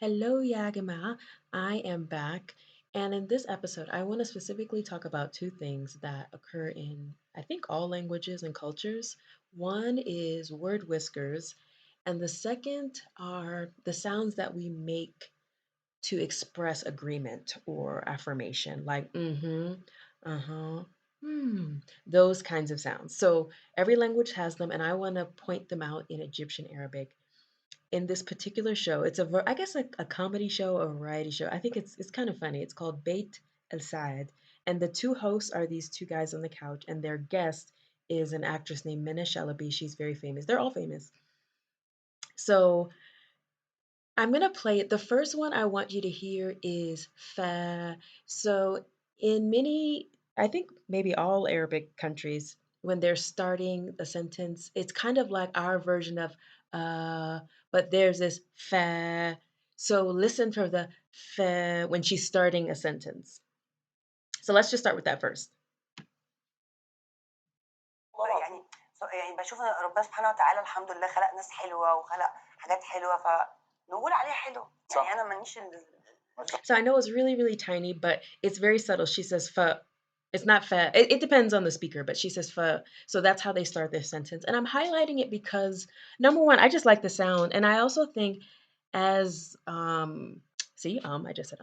Hello, Yagima. I am back. And in this episode, I want to specifically talk about two things that occur in, I think, all languages and cultures. One is word whiskers, and the second are the sounds that we make to express agreement or affirmation, like uh-huh, those kinds of sounds. So every language has them, and I want to point them out in Egyptian Arabic in this particular show. It's I guess a comedy show, a variety show. I think it's kind of funny. It's called Beit El Saad, and the two hosts are these two guys on the couch, and their guest is an actress named Minna Shalabi. She's very famous. They're all famous. So I'm gonna play it. The first one I want you to hear is fa. So in many, I think maybe all Arabic countries, when they're starting a sentence, it's kind of like our version of uh, but there's this fa. So listen for the fa when she's starting a sentence. So let's just start with that first. والله يعني باشوف إن ربنا سبحانه وتعالى الحمد لله خلق ناس حلوة وخلق حاجات حلوة فنقول عليها حلو، يعني صح. أنا ما ليش So I know it's really, really tiny, but it's very subtle. She says fa. It's not fa. It depends on the speaker, but she says fa. So that's how they start their sentence. And I'm highlighting it because number one, I just like the sound. And I also think as see, I just said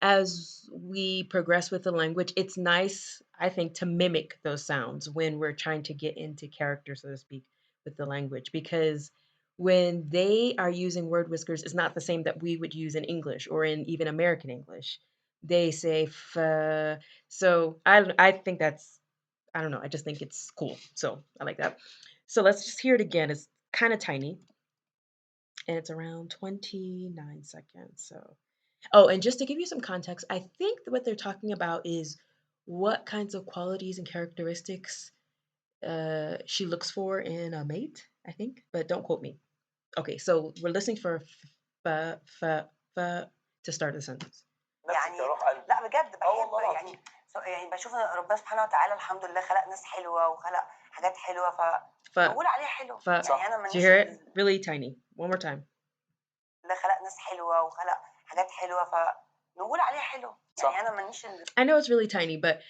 as we progress with the language, it's nice, I think, to mimic those sounds when we're trying to get into character, so to speak, with the language. Because when they are using word whiskers, it's not the same that we would use in English or in even American English. They say f. So I think that's, I don't know. I just think it's cool. So I like that. So let's just hear it again. It's kind of tiny, and it's around 29 seconds. So oh, and just to give you some context, I think what they're talking about is what kinds of qualities and characteristics she looks for in a mate. I think, but don't quote me. Okay, so we're listening for to start the sentence. يعني لأ بجد باحب يعني يعني باشوف إن ربنا سبحانه وتعالى الحمد لله خلق ناس حلوة وخلق حاجات حلوة ف فنقول عليها حلو، يعني أنا ما Did you ليش hear it? Really tiny. One more time. الله خلق ناس حلوة وخلق حاجات حلوة فنقول عليها حلو، يعني أنا ما ليش I know it's really tiny, but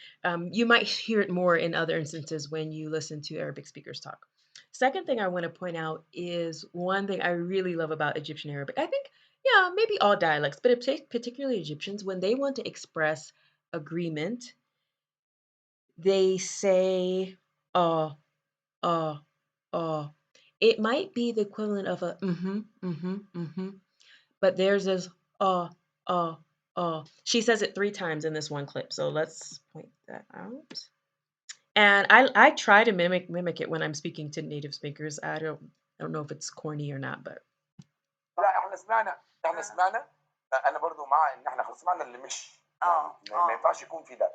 you might hear it more in other instances when you listen to Arabic speakers talk. Second thing I want to point out is one thing I really love about Egyptian Arabic. I think, yeah, maybe all dialects, but particularly Egyptians, when they want to express agreement, they say, uh, uh, uh. It might be the equivalent of a but theirs is uh, uh, She says it three times in this one clip, so let's point that out. And I try to mimic it when I'm speaking to native speakers. I don't know if it's corny or not, but لا احنا سمعنا انا برضو مع ان احنا خلاص سمعنا اللي مش ما ينفعش يكون في ده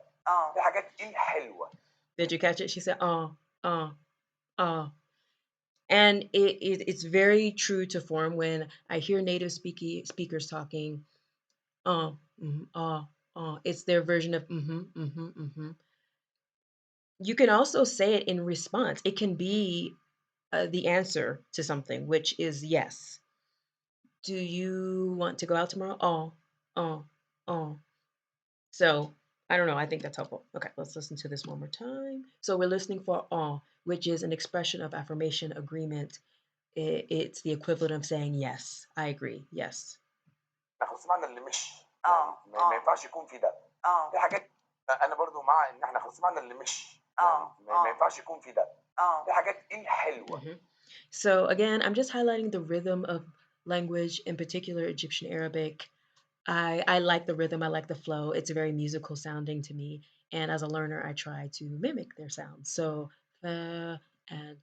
في حاجات الحلوه. did you catch it? She said uh. And it's very true to form when I hear native speakers talking. Uh, It's their version of You can also say it in response. It can be the answer to something, which is yes. Do you want to go out tomorrow? Oh, oh. So I don't know. I think that's helpful. Okay, let's listen to this one more time. So we're listening for which is an expression of affirmation, agreement. It's the equivalent of saying yes. I agree. Yes. احنا خلاص سمعنا اللي مش ما ينفعش يكون في ده في حاجات انا برضو مع ان احنا خلاص سمعنا اللي مش ما ينفعش يكون في ده في حاجات الحلوه. So again, I'm just highlighting the rhythm of language, in particular Egyptian Arabic. I like the rhythm, I like the flow. It's very musical sounding to me. And as a learner, I try to mimic their sounds. So, and